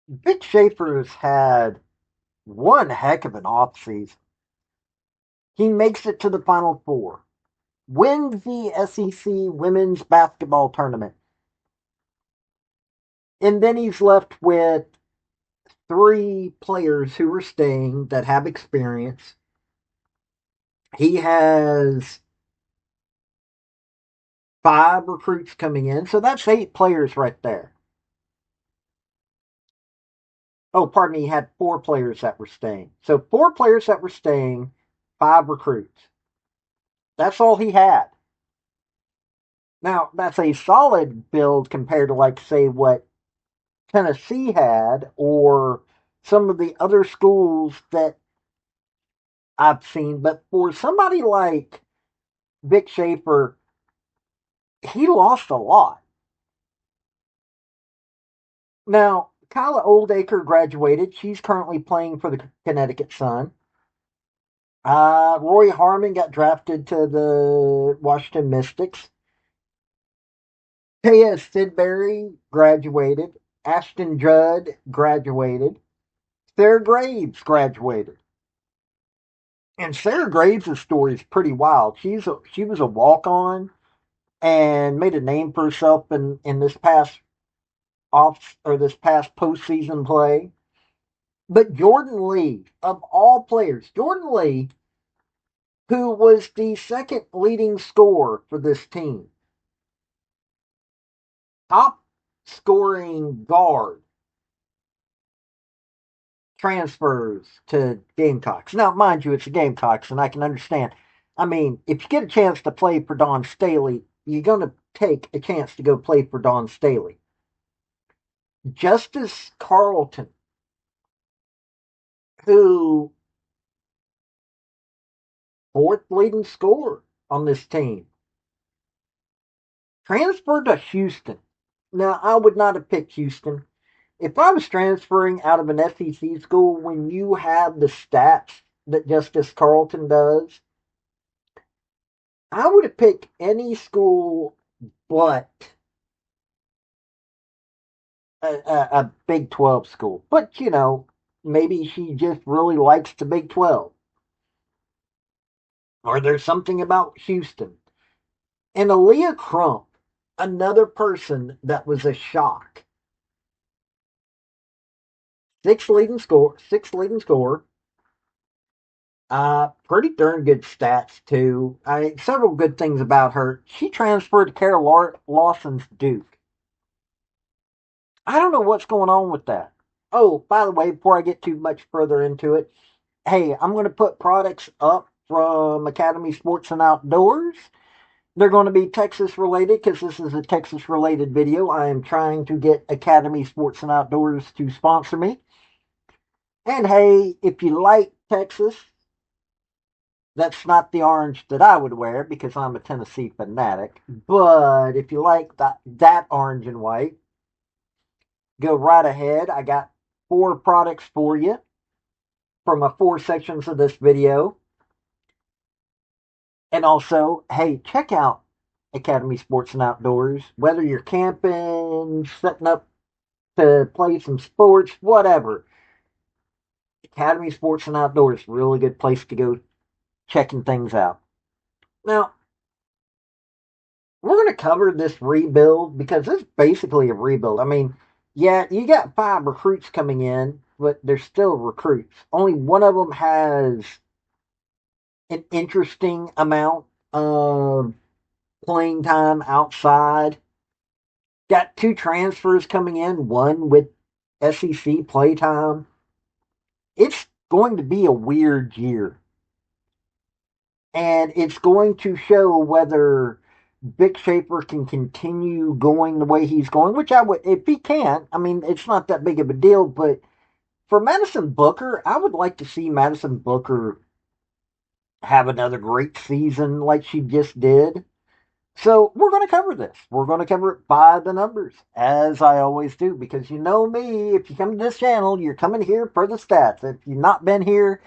Vic Schaefer's had one heck of an offseason. He makes it to the Final Four, wins the SEC women's basketball tournament, and then he's left with three players who are staying that have experience. He has five recruits coming in, so that's eight players right there. Oh, pardon me, he had four players that were staying. So four players that were staying, five recruits. That's all he had. Now, that's a solid build compared to, like, say, what Tennessee had or some of the other schools that I've seen. But for somebody like Vic Schaefer, he lost a lot. Now, Kyla Oldacre graduated. She's currently playing for the Connecticut Sun. Roy Harmon got drafted to the Washington Mystics. Taya Sidbury graduated. Ashton Judd graduated. Sarah Graves graduated. And Sarah Graves' story is pretty wild. She was a walk on and made a name for herself in this past this past postseason play. But Jordan Lee, of all players, Jordan Lee, who was the second leading scorer for this team, top scoring guard, transfers to Gamecocks. Now, mind you, it's the Gamecocks, and I can understand. I mean, if you get a chance to play for Don Staley, you're going to take a chance to go play for Don Staley. Justice Carlton, who fourth leading scorer on this team, transferred to Houston. Now, I would not have picked Houston. If I was transferring out of an SEC school when you have the stats that Justice Carlton does, I would have picked any school but a Big 12 school. But, maybe she just really likes the Big 12. Or there's something about Houston. And Aaliyah Crump, another person that was a shock. Six leading scorer. Pretty darn good stats too. Several good things about her. She transferred to Carol Lawson's Duke. I don't know what's going on with that. Oh, by the way, before I get too much further into it, hey, I'm going to put products up from Academy Sports and Outdoors. They're going to be Texas related because this is a Texas related video. I am trying to get Academy Sports and Outdoors to sponsor me. And hey, if you like Texas, that's not the orange that I would wear because I'm a Tennessee fanatic. But if you like that orange and white, go right ahead. I got four products for you from the four sections of this video. And also, hey, check out Academy Sports and Outdoors. Whether you're camping, setting up to play some sports, whatever. Academy Sports and Outdoors, really good place to go checking things out. Now, we're going to cover this rebuild because it's basically a rebuild. I mean, yeah, you got five recruits coming in, but they're still recruits. Only one of them has an interesting amount of playing time outside. Got two transfers coming in, one with SEC play time. It's going to be a weird year. And it's going to show whether Vic Schaefer can continue going the way he's going, which I would, if he can, I mean, it's not that big of a deal, but for Madison Booker, I would like to see Madison Booker have another great season like she just did. So we're going to cover this. We're going to cover it by the numbers, as I always do, because you know me, if you come to this channel, you're coming here for the stats. If you've not been here,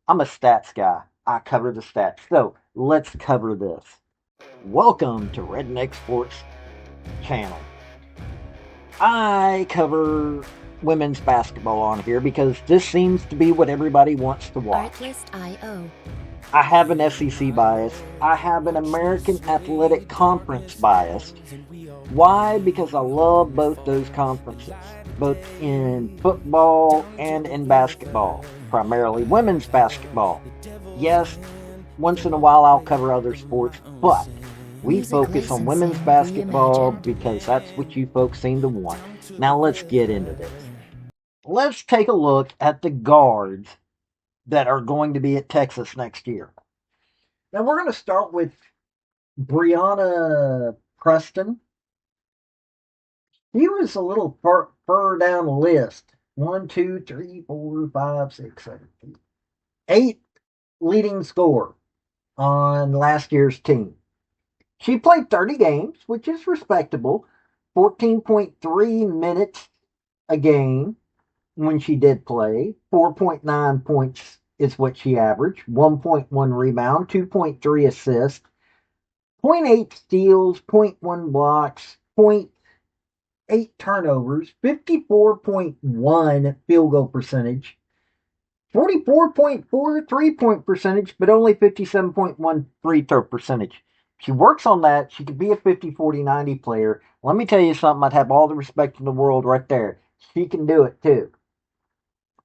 I'm a stats guy. I cover the stats. So let's cover this. Welcome to Redneck Sports channel. I cover women's basketball on here because this seems to be what everybody wants to watch. Artlist.io. I have an SEC bias. I have an American Athletic Conference bias. Why? Because I love both those conferences, both in football and in basketball, primarily women's basketball. Yes, once in a while I'll cover other sports, but we Music focus on women's licensing basketball reimagined. because that's what you folks seem to want. Now let's get into this. Let's take a look at the guards that are going to be at Texas next year. Now we're going to start with Brianna Preston. He was a little further down the list. One, two, three, four, five, six, seven, eight leading scorer on last year's team. She played 30 games, which is respectable. 14.3 minutes a game when she did play. 4.9 points is what she averaged. 1.1 rebound, 2.3 assists, zero point 0.8 steals, zero point 0.1 blocks, zero point 0.8 turnovers, 54.1 field goal percentage, 44.4 3-point percentage, but only 57.1 free throw percentage. She works on that. She could be a 50-40-90 player. Let me tell you something. I'd have all the respect in the world right there. She can do it too.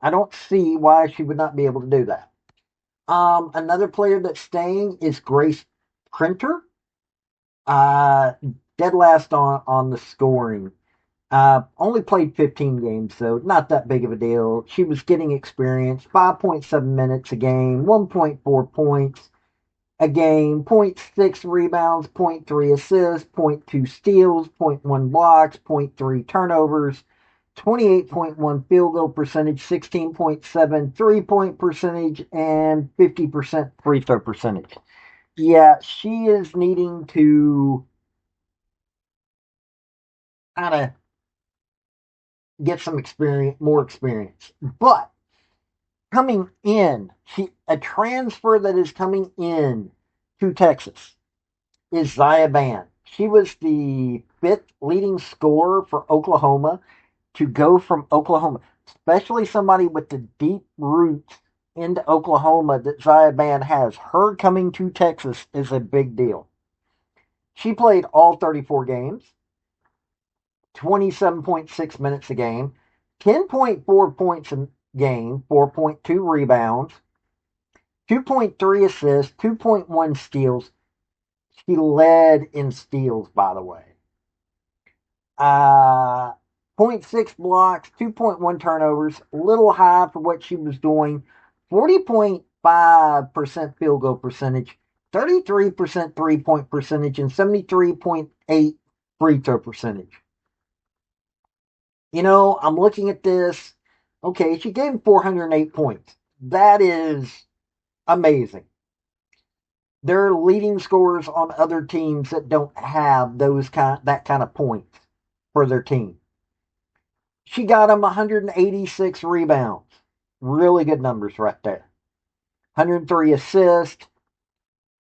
I don't see why she would not be able to do that. Another player that's staying is Grace Printer. Uh, Dead last on the scoring. Only played 15 games, though. Not that big of a deal. She was getting experience. 5.7 minutes a game, 1.4 points a game, zero point 0.6 rebounds, zero point 0.3 assists, zero point 0.2 steals, zero point 0.1 blocks, zero point 0.3 turnovers, 28.1 field goal percentage, 16.7 3-point percentage, and 50% free throw percentage. Yeah, she is needing to kind of get some experience, more experience. But coming in, a transfer that is coming in to Texas is Zaya Ban. She was the fifth leading scorer for Oklahoma to go from Oklahoma, especially somebody with the deep roots into Oklahoma that Zaya Ban has. Her coming to Texas is a big deal. She played all 34 games, 27.6 minutes a game, 10.4 points a game, 4.2 rebounds, 2.3 assists, 2.1 steals. She led in steals, by the way. Uh, zero point 0.6 blocks, 2.1 turnovers, a little high for what she was doing. 40.5% field goal percentage, 33% 3-point percentage, and 73.8 free throw percentage. I'm looking at this. Okay, she gave 408 points. That is amazing. There are leading scorers on other teams that don't have that kind of points for their team. She got them 186 rebounds. Really good numbers right there. 103 assists,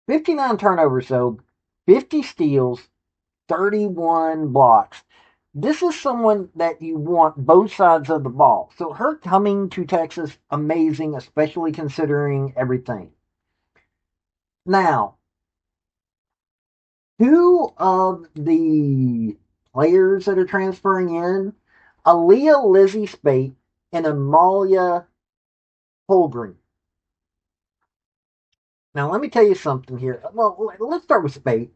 59 turnovers though, 50 steals, 31 blocks. This is someone that you want both sides of the ball. So her coming to Texas, amazing, especially considering everything. Now, two of the players that are transferring in, Aaliyah Lizzie Spate and Amalia Holgren. Now, let me tell you something here. Well, let's start with Spate.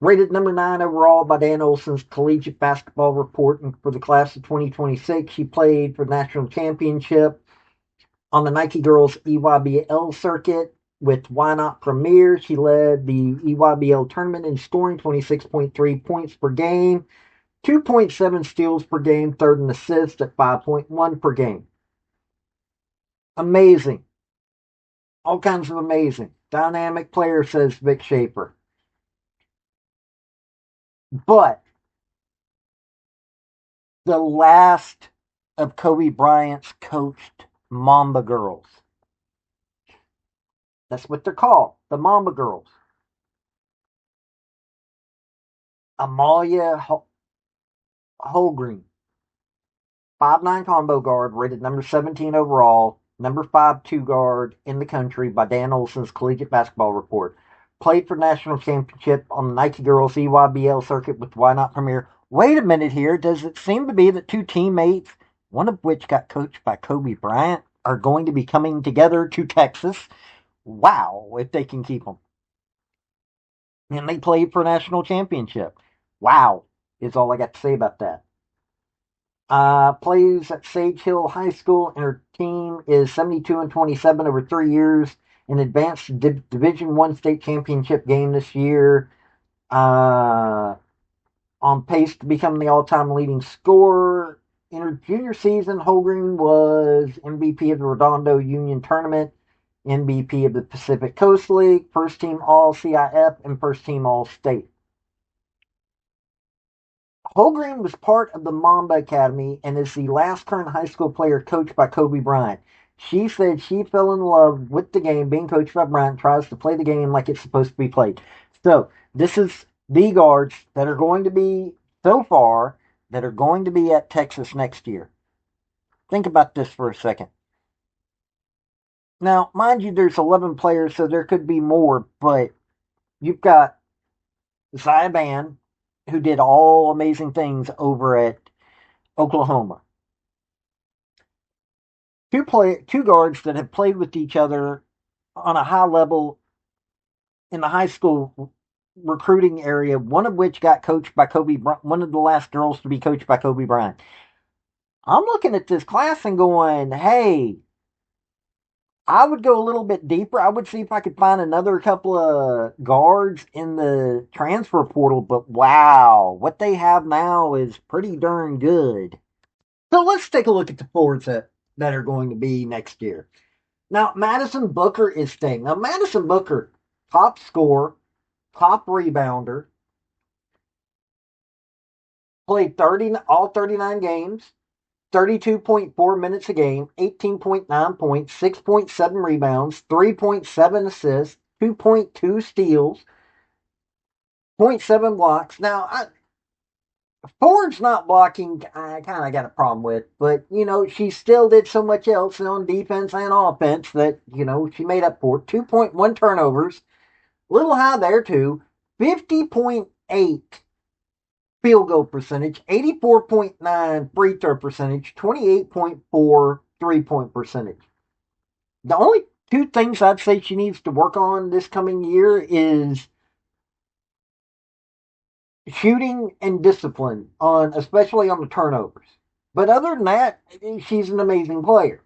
Rated number 9 overall by Dan Olson's Collegiate Basketball Report and for the class of 2026. She played for the national championship on the Nike Girls EYBL circuit with Why Not Premier. She led the EYBL tournament in scoring 26.3 points per game, 2.7 steals per game, third in assists at 5.1 per game. Amazing. All kinds of amazing. Dynamic player, says Vic Schaefer. But the last of Kobe Bryant's coached Mamba Girls. That's what they're called, the Mamba Girls. Amalia Holgren. 5'9" combo guard, rated number 17 overall, number 5 two guard in the country by Dan Olson's Collegiate Basketball Report. Played for national championship on the Nike Girls EYBL circuit with Why Not Premier. Wait a minute here. Does it seem to be that two teammates, one of which got coached by Kobe Bryant, are going to be coming together to Texas? Wow, if they can keep them. And they played for national championship. Wow, is all I got to say about that. Plays at Sage Hill High School, and her team is 72-27 over 3 years. In advanced Division One state championship game this year. Uh, on pace to become the all-time leading scorer. In her junior season, Holgren was MVP of the Redondo Union Tournament, MVP of the Pacific Coast League, first team All-CIF, and first team All-State. Holgren was part of the Mamba Academy and is the last current high school player coached by Kobe Bryant. She said she fell in love with the game, being coached by Bryant, tries to play the game like it's supposed to be played. So, this is the guards that are going to be, so far, that are going to be at Texas next year. Think about this for a second. Now, mind you, there's 11 players, so there could be more, but you've got Ziban, who did all amazing things over at Oklahoma. Two guards that have played with each other on a high level in the high school recruiting area, one of which got coached by Kobe Bryant, one of the last girls to be coached by Kobe Bryant. I'm looking at this class and going, hey, I would go a little bit deeper. I would see if I could find another couple of guards in the transfer portal, but wow, what they have now is pretty darn good. So let's take a look at the forwards that are going to be next year. Now, Madison Booker is staying. Now, Madison Booker, top scorer, top rebounder, played all 39 games, 32.4 minutes a game, 18.9 points, 6.7 rebounds, 3.7 assists, 2.2 steals, 0.7 blocks. Now, forward's not blocking, I kind of got a problem with, but, she still did so much else on defense and offense that, she made up for it. 2.1 turnovers, a little high there, too. 50.8 field goal percentage, 84.9 free throw percentage, 28.4 3-point percentage. The only two things I'd say she needs to work on this coming year is shooting and discipline, especially on the turnovers. But other than that, she's an amazing player.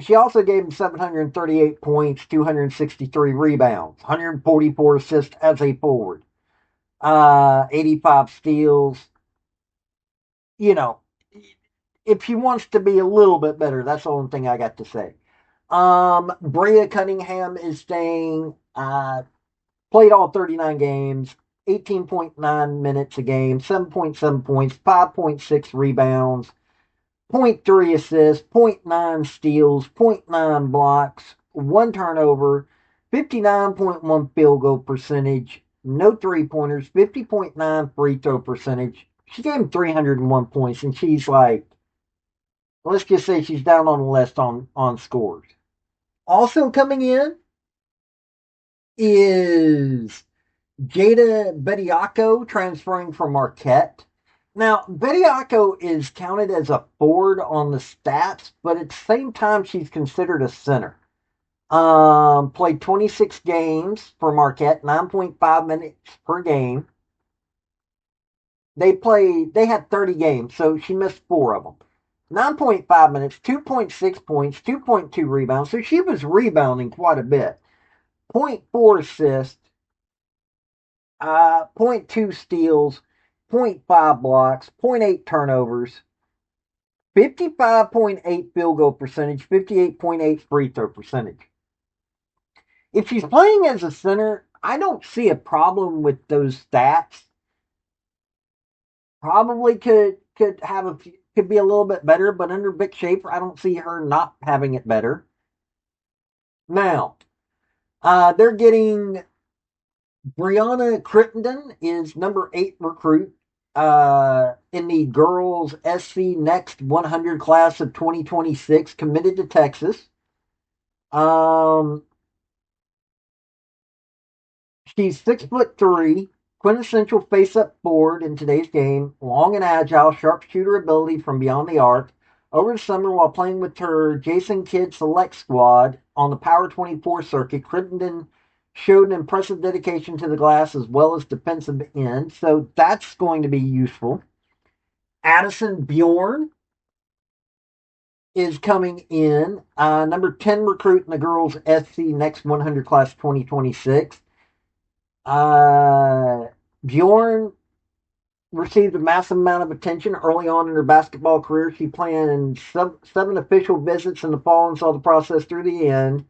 She also gave him 738 points, 263 rebounds, 144 assists as a forward, 85 steals. If she wants to be a little bit better, that's the only thing I got to say. Brea Cunningham is staying. Played all 39 games, 18.9 minutes a game, 7.7 points, 5.6 rebounds, 0.3 assists, 0.9 steals, 0.9 blocks, 1 turnover, 59.1 field goal percentage, no three-pointers, 50.9 free throw percentage. She gave him 301 points, and she's like, let's just say she's down on the list on scores. Also coming in is Jada Bediako, transferring from Marquette. Now, Bediako is counted as a forward on the stats, but at the same time, she's considered a center. Played 26 games for Marquette, 9.5 minutes per game. They had 30 games, so she missed 4 of them. 9.5 minutes, 2.6 points, 2.2 rebounds, so she was rebounding quite a bit. 0.4 assists, 0.2 steals, 0.5 blocks, 0.8 turnovers, 55.8 field goal percentage, 58.8 free throw percentage. If she's playing as a center, I don't see a problem with those stats. Probably could be a little bit better, but under Vic Schaefer, I don't see her not having it better. Now, they're getting Brianna Crittenden is number 8 recruit In the girls SC Next 100 class of 2026, committed to Texas. Um, she's 6'3", quintessential face-up forward in today's game, long and agile, sharpshooter ability from beyond the arc. Over the summer, while playing with her Jason Kidd select squad on the Power 24 circuit, Crittenden showed an impressive dedication to the glass as well as defensive end, so that's going to be useful. Addison Bjorn is coming in, number 10 recruit in the girls SC Next 100 class 2026. Uh, Bjorn received a massive amount of attention early on in her basketball career. She planned seven official visits in the fall and saw the process through the end,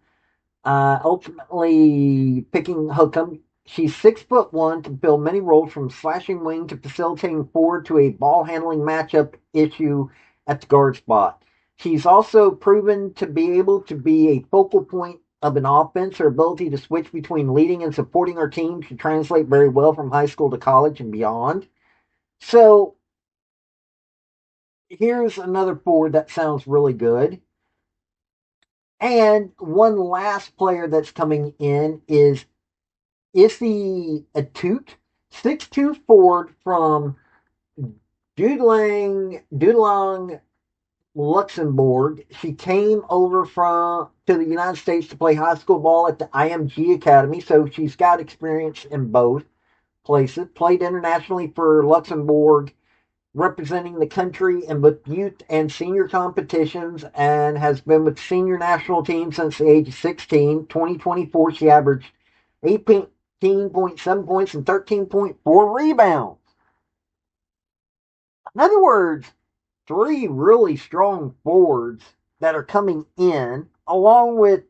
ultimately picking Hookham. She's 6'1", can fill many roles from slashing wing to facilitating forward to a ball handling matchup issue at the guard spot. She's also proven to be able to be a focal point of an offense. Her ability to switch between leading and supporting her team should translate very well from high school to college and beyond. So here's another forward that sounds really good. And one last player that's coming in is the Atut 6'2" forward from Dudelang, Luxembourg. She came over from to the United States to play high school ball at the IMG Academy, so she's got experience in both places. Played internationally for Luxembourg, representing the country in both youth and senior competitions, and has been with senior national team since the age of 16. 2024, she averaged 18.7 points and 13.4 rebounds. In other words, three really strong forwards that are coming in, along with,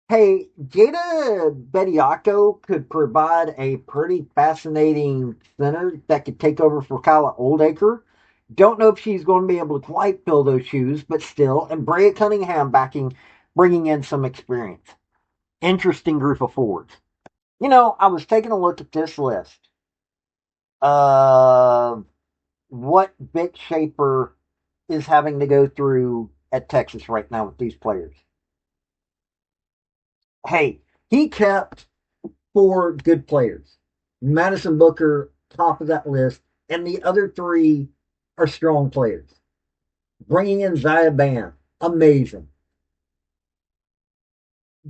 hey, Jada Bediako could provide a pretty fascinating center that could take over for Kyla Oldacre. Don't know if she's going to be able to quite fill those shoes, but still, and Brea Cunningham bringing in some experience. Interesting group of forwards. I was taking a look at this list of what Vic Schaefer is having to go through at Texas right now with these players. Hey, he kept four good players. Madison Booker, top of that list, and the other three are strong players. Bringing in Zaya Bam, amazing.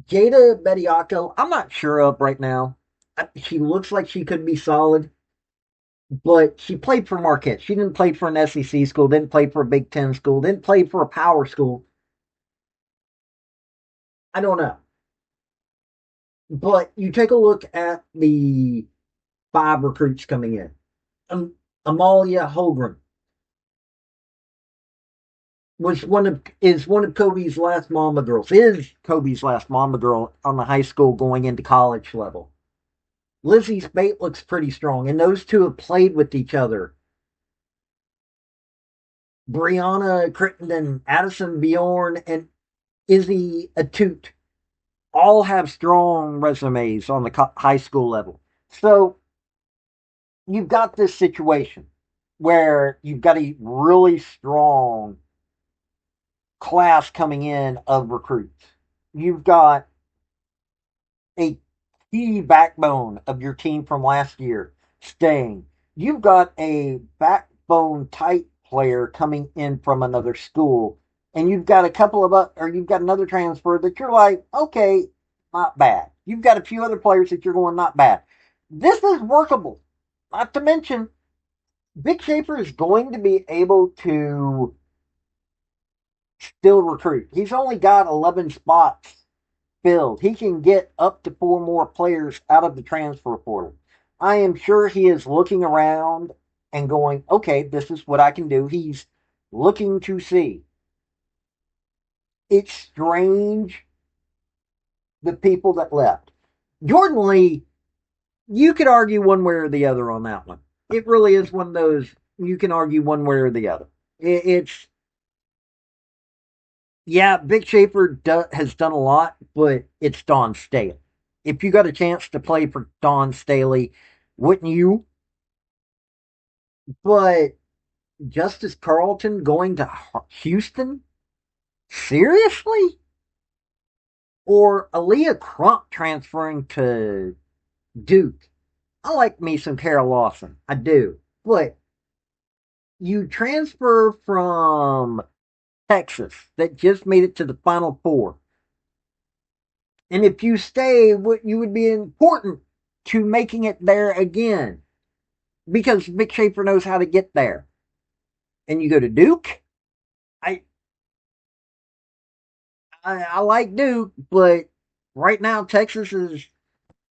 Jada Bediako, I'm not sure of right now. She looks like she could be solid, but she played for Marquette. She didn't play for an SEC school, didn't play for a Big Ten school, didn't play for a power school. I don't know. But you take a look at the five recruits coming in. Amalia Holgren is one of Kobe's last mama girls. Is Kobe's last mama girl on the high school going into college level. Lizzie Spate looks pretty strong, and those two have played with each other. Brianna Crittenden, Addison Bjorn, and Izzy Atut all have strong resumes on the high school level. So you've got this situation where you've got a really strong class coming in of recruits. You've got a key backbone of your team from last year staying. You've got a backbone type player coming in from another school, and you've got a couple of or you've got another transfer that you're like, okay, not bad. You've got a few other players that you're going not bad. This is workable. Not to mention, Vic Schaefer is going to be able to still recruit. He's only got 11 spots filled. He can get up to four more players out of the transfer portal. I am sure he is looking around and going, okay, this is what I can do. He's looking to see. It's strange the people that left. Jordan Lee, you could argue one way or the other on that one. It really is one of those you can argue one way or the other. It's yeah, Vic Schaefer has done a lot, but it's Don Staley. If you got a chance to play for Don Staley, wouldn't you? But Justice Carlton going to Houston? Seriously? Or Aaliyah Crump transferring to Duke? I like me some Carol Lawson. I do. But you transfer from Texas that just made it to the Final Four. And if you stay, you would be important to making it there again because Vic Schaefer knows how to get there. And you go to Duke. I I like Duke, but right now Texas is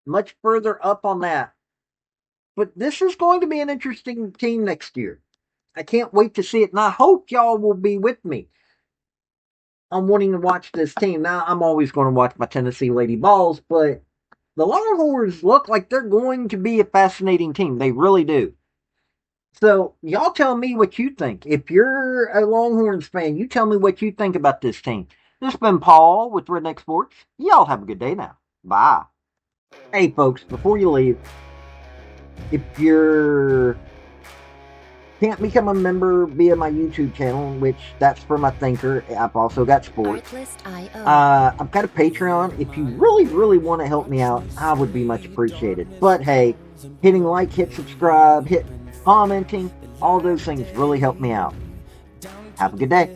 much further up on that. But this is going to be an interesting team next year. I can't wait to see it, and I hope y'all will be with me on wanting to watch this team. Now, I'm always going to watch my Tennessee Lady Balls, but the Longhorns look like they're going to be a fascinating team. They really do. So, y'all tell me what you think. If you're a Longhorns fan, you tell me what you think about this team. This has been Paul with Redneck Sports. Y'all have a good day now. Bye. Hey, folks, before you leave, if you're can't become a member via my YouTube channel, which that's for my thinker. I've also got sports. I've got a Patreon. If you really, really want to help me out, I would be much appreciated. But hey, hitting like, hit subscribe, hit commenting, all those things really help me out. Have a good day.